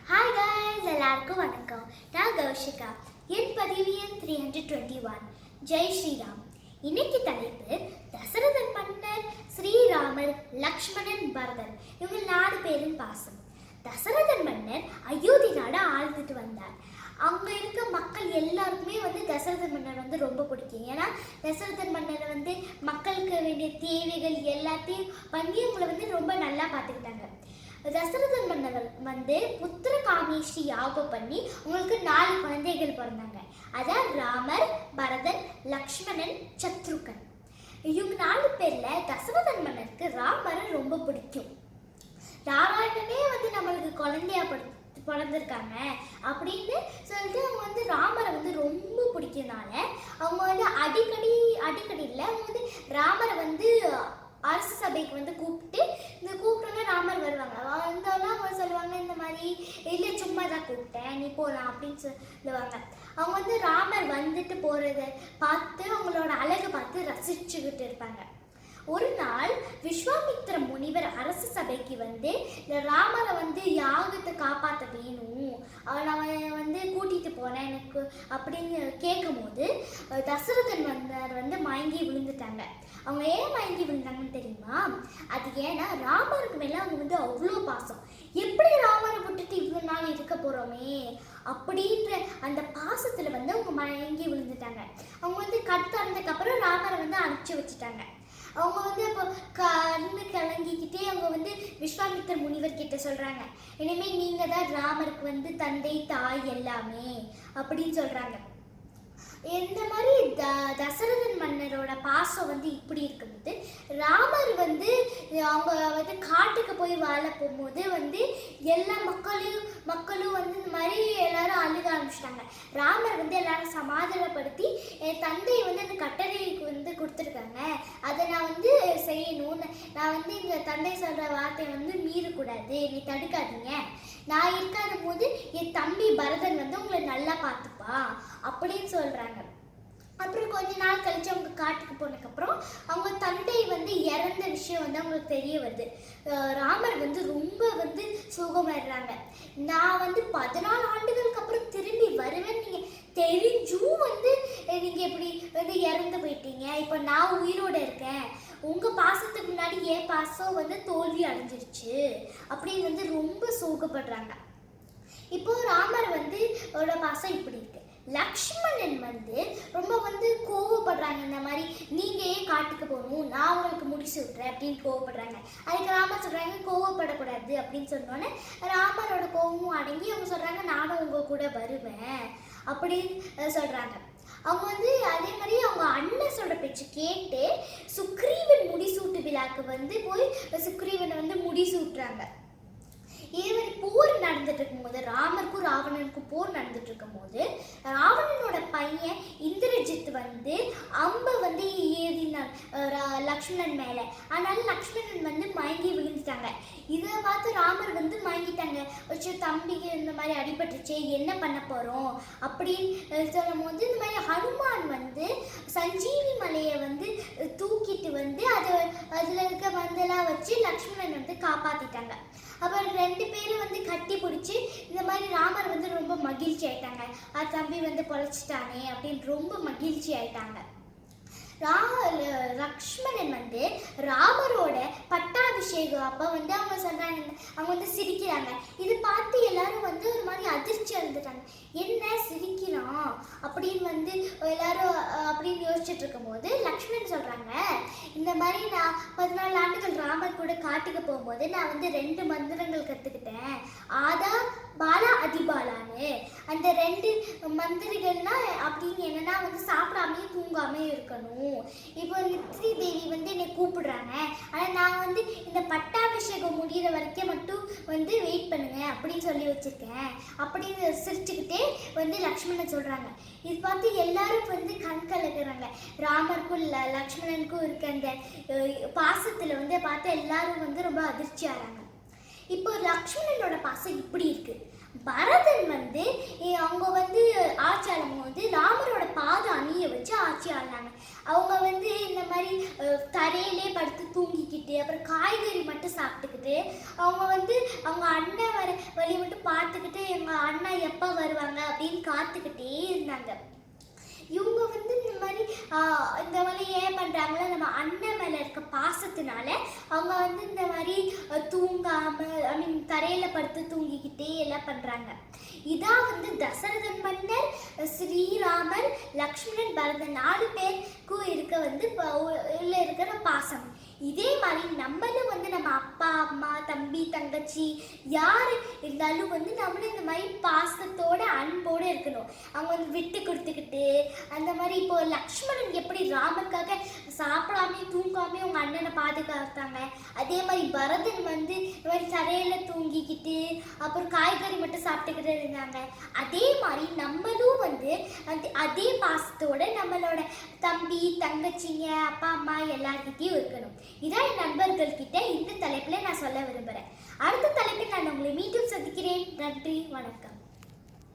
Hi guys, எல்லாருக்கும் வணக்கம். நான் கௌஷிகா. என் பதிவு எண் 321. ஜெய் ஸ்ரீராம். இன்னைக்கு தலைப்பு தசரதன் மன்னர், ஸ்ரீராமர், லக்ஷ்மணன், பரதன் இவங்க 4 பேரின் பாசம். தசரதன் மன்னர் அயோத்தி நாடு ஆழ்ந்துட்டு வந்தார். அங்க இருக்க மக்கள் எல்லாருக்குமே தசரதன் மன்னர் ரொம்ப பிடிக்கும். ஏன்னா தசரதன் மன்னர் மக்களுக்கு வேண்டிய தேவைகள் எல்லாத்தையும் பண்ணி அவங்களை ரொம்ப நல்லா பார்த்துக்கிட்டாங்க. தசரதன் மன்னர் புத்திர காமேஷ்டி யாகம் பண்ணி உங்களுக்கு 4 குழந்தைகள் பிறந்தாங்க. அதான் ராமர், பரதன், லக்ஷ்மணன், சத்ருகன். இவங்க 4 பேர்ல தசரதன் மன்னருக்கு ராமரை ரொம்ப பிடிக்கும். நாராயணனே நம்மளுக்கு குழந்தையா பிறந்திருக்காங்க அப்படின்னு சொல்லிட்டு அவங்க ராமரை ரொம்ப பிடிக்கிறதுனால அவங்க அடிக்கடி இல்லை அவங்க ராமரை அரசு சபைக்கு கூப்பிட்டோன்னா ராமர் வருவாங்க. வந்தாலும் அவங்க சொல்லுவாங்க இந்த மாதிரி இல்லை சும்மா தான் கூப்பிட்டேன் நீ போகலாம் அப்படின்னு சொல்லுவாங்க. அவங்க ராமர் வந்துட்டு போகிறத பார்த்து அவங்களோட அழகை பார்த்து ரசிச்சுக்கிட்டு இருப்பாங்க. ஒரு நாள் விஸ்வாமித்திர முனிவர் அரசு சபைக்கு ராமரை யாகத்தை காப்பாற்ற வேணும், அவனை கூட்டிட்டு போனேன் எனக்கு அப்படின்னு கேட்கும் போது தசரதன் மன்னர் மயங்கி விழுந்துட்டாங்க. அவங்க ஏன் மயங்கி விழுந்தாங்கன்னு தெரியுமா? அது ஏன்னா ராமருக்கு மேலே அவங்க அவ்வளோ பாசம். எப்படி ராமரை விட்டுட்டு இவ்வளோ நாள் இருக்க போகிறோமே அப்படின்ற அந்த பாசத்தில் அவங்க மயங்கி விழுந்துட்டாங்க. அவங்க கத்தறினதுக்கப்புறம் ராமரை அனுப்பிச்சு வச்சுட்டாங்க. அவங்க இப்போ கண்ணு கலங்கிக்கிட்டே அவங்க விஸ்வாமித்திர முனிவர் கிட்ட சொல்கிறாங்க, இனிமேல் நீங்கள் தான் ராமருக்கு தந்தை தாய் எல்லாமே அப்படின்னு சொல்கிறாங்க. இந்த மாதிரி தசரதன் மன்னரோட பாசம் இப்படி இருக்கும்போது ராமர் அவங்க காட்டுக்கு போய் வாழ போகும்போது எல்லா மக்களும் இந்த மாதிரி எல்லாரும் அழுக ஆரம்பிச்சிட்டாங்க. ராமர் எல்லாரும் சமாதானப்படுத்தி என் தந்தை அந்த கட்டளைக்கு கொடுத்துருக்காங்க, அதை நான் செய்யணும்னு நான் எங்கள் தந்தை சொல்கிற வார்த்தையை மீறக்கூடாது, நீ தடுக்காதீங்க, நான் இருக்காத போது என் தம்பி பரதன் உங்களை நல்லா பார்த்துப்பா அப்படின்னு சொல்கிறாங்க. அப்புறம் கொஞ்ச நாள் கழிச்சு அவங்க காட்டுக்கு போனதுக்கப்புறம் அவங்க தந்தை இறந்த விஷயம் அவங்களுக்கு தெரிய வருது. ராமர் ரொம்ப சோகமாயிடுறாங்க. நான் 14 ஆண்டுகளுக்கு அப்புறம் திரும்பி வருவேன் நீங்கள் தெரிஞ்சும் நீங்கள் எப்படி இறந்து போயிட்டீங்க, இப்போ நான் உயிரோடு இருக்கேன், உங்கள் பாசத்துக்கு முன்னாடி என் பாசம் தோல்வி அடைஞ்சிருச்சு அப்படின்னு ரொம்ப சோகப்படுறாங்க. இப்போ ராமர் பாசம் இப்படி இருக்கு. லக்ஷ்மணன் ரொம்ப கோவப்படுறாங்க. இந்த மாதிரி நீங்கள் ஏன் காட்டுக்கு போகணும், நான் உங்களுக்கு முடிச்சு விட்றேன் அப்படின்னு கோவப்படுறாங்க. அதுக்கு ராமர் சொல்கிறாங்க கோவப்படக்கூடாது அப்படின்னு சொன்னோன்னே ராமரோட கோவமும் அடங்கி அவங்க சொல்கிறாங்க நானும் உங்கள் கூட வருவேன் அப்படின்னு சொல்கிறாங்க. அவங்க அதே மாதிரி அவங்க அண்ணன் சொல்கிற பேச்சு கேட்டு சுக்ரீவன் முடிசூட்டு விழாக்கு போய் சுக்ரீவனை முடிசூட்டுறாங்க. இதே மாதிரி போர் நடந்துட்டு இருக்கும்போது ராமருக்கும் ராவணனுக்கும் போர் நடந்துட்டு இருக்கும் போது ராவணனோட பையன் இந்திரஜித் அம்பை ஏறினான் லக்ஷ்மணன் மேலே. அதனால லக்ஷ்மணன் மயங்கி விழுந்துட்டாங்க. இதை பார்த்து ராமர் மயங்கிட்டாங்க. வச்சு தம்பிக்கு இந்த மாதிரி அடிபட்டுச்சு, என்ன பண்ண போகிறோம் அப்படின்னு சொல்லும் போது இந்த மாதிரி ஹனுமான் சஞ்சீவி மலையை தூக்கிட்டு அதில் இருக்க மந்தெல்லாம் வச்சு லக்ஷ்மணன் காப்பாற்றிட்டாங்க. அப்புறம் 2 பேரும் கட்டி பிடிச்சி இந்த மாதிரி ராமர் ரொம்ப மகிழ்ச்சி ஆயிட்டாங்க. தம்பி பொழைச்சிட்டானே அப்படின்னு ரொம்ப மகிழ்ச்சி ஆயிட்டாங்க. லக்ஷ்மணன் ராமரோட பட்டாபிஷேகம் அப்போ அவங்க சொல்றாங்க, அவங்க சிரிக்கிறாங்க. இது பார்த்து எல்லாரும் ஒரு மாதிரி அதிர்ச்சி அடைஞ்சிட்டாங்க. என்ன சிரிக்கிறான் அப்படின்னு எல்லாரும் அப்படின்னு யோசிச்சுட்டு இருக்கும் போது லக்ஷ்மணன் சொல்றாங்க, இந்த மாதிரி நான் 14 ஆண்டுகள் ராமர் கூட காட்டுக்கு போகும்போது நான் 2 மந்திரங்கள் கற்றுக்கிட்டேன், ஆதா பாலா அதிபாலான்னு. அந்த 2 மந்திரிகள்னா அப்படின்னு என்னன்னா சாப்பிடாமே தூங்காமே இருக்கணும். இப்போ நித்ரி தேவி என்னை கூப்பிடுறாங்க, ஆனால் நான் இந்த பட்டாபிஷேகம் முடிகிற வரைக்கும் மட்டும் வெயிட் பண்ணுங்க அப்படின்னு சொல்லி வச்சிருக்கேன் அப்படின்னு சிரிச்சுக்கிட்டே லக்ஷ்மணன் சொல்றாங்க. இது பார்த்து எல்லாரும் கண் கலக்குறாங்க. ராமருக்கும் லக்ஷ்மணனுக்கும் இருக்க அந்த பாசத்தில் பார்த்து எல்லாரும் ரொம்ப அதிர்ச்சி ஆகிறாங்க. இப்போ லக்ஷ்மணனோட பாசம் இப்படி இருக்கு. பரதன் வந்து அவங்க வந்து ஆட்சி ஆளும் போது ராமரோட பாத அணியை வச்சு ஆட்சி ஆடினாங்க. அவங்க வந்து இந்த மாதிரி தரையிலே படுத்து தூங்கிக்கிட்டு அப்புறம் காய்கறி மட்டும் சாப்பிட்டுக்கிட்டு அவங்க வந்து அவங்க அண்ணன் வர வழி மட்டும் பார்த்துக்கிட்டு எங்கள் அண்ணா எப்போ வருவாங்க அப்படின்னு காத்துக்கிட்டே இருந்தாங்க. இவங்க வந்து இந்த மாதிரி ஏன் பண்ணுறாங்களோ நம்ம அண்ணன் மேலே இருக்க பாசத்தினால அவங்க வந்து இந்த மாதிரி தூங்காமல் தரையில் படுத்து தூங்கிக்கிட்டே எல்லாம் பண்ணுறாங்க. இதான் வந்து தசரதன் மன்னர், ஸ்ரீராமர், லக்ஷ்மணன், பரதன் 4 பேருக்கும் இருக்க வந்து இருக்கிற பாசம். இதே மாதிரி நம்மளும் வந்து நம்ம அப்பா அம்மா தம்பி தங்கச்சி யார் இருந்தாலும் வந்து நம்மளும் இந்த மாதிரி பாசத்தோட அன்போடு இருக்கணும். அவங்க வந்து விட்டு கொடுத்துக்கிட்டு அந்த மாதிரி இப்போ லக்ஷ்மணன் எப்படி ராமருக்காக சாப்பிடாமே தூங்காமே அவங்க அண்ணனை பாதுகாத்தாங்க, அதே மாதிரி பரதன் வந்து இந்த மாதிரி தரையில் தூங்கிக்கிட்டு அப்புறம் காய்கறி மட்டும் சாப்பிட்டுக்கிட்டு இருந்தாங்க. அதே மாதிரி நம்மளும் வந்து அதே பாசத்தோட நம்மளோட தம்பி தங்கச்சிங்க அப்பா அம்மா எல்லார்கிட்டையும் இருக்கணும். இதான் என் நண்பர்கள் கிட்ட இந்த தலைப்பில் நான் சொல்ல விரும்புகிறேன். அடுத்த தலைப்பில் நான் உங்களை மீண்டும் சந்திக்கிறேன். நன்றி, வணக்கம்.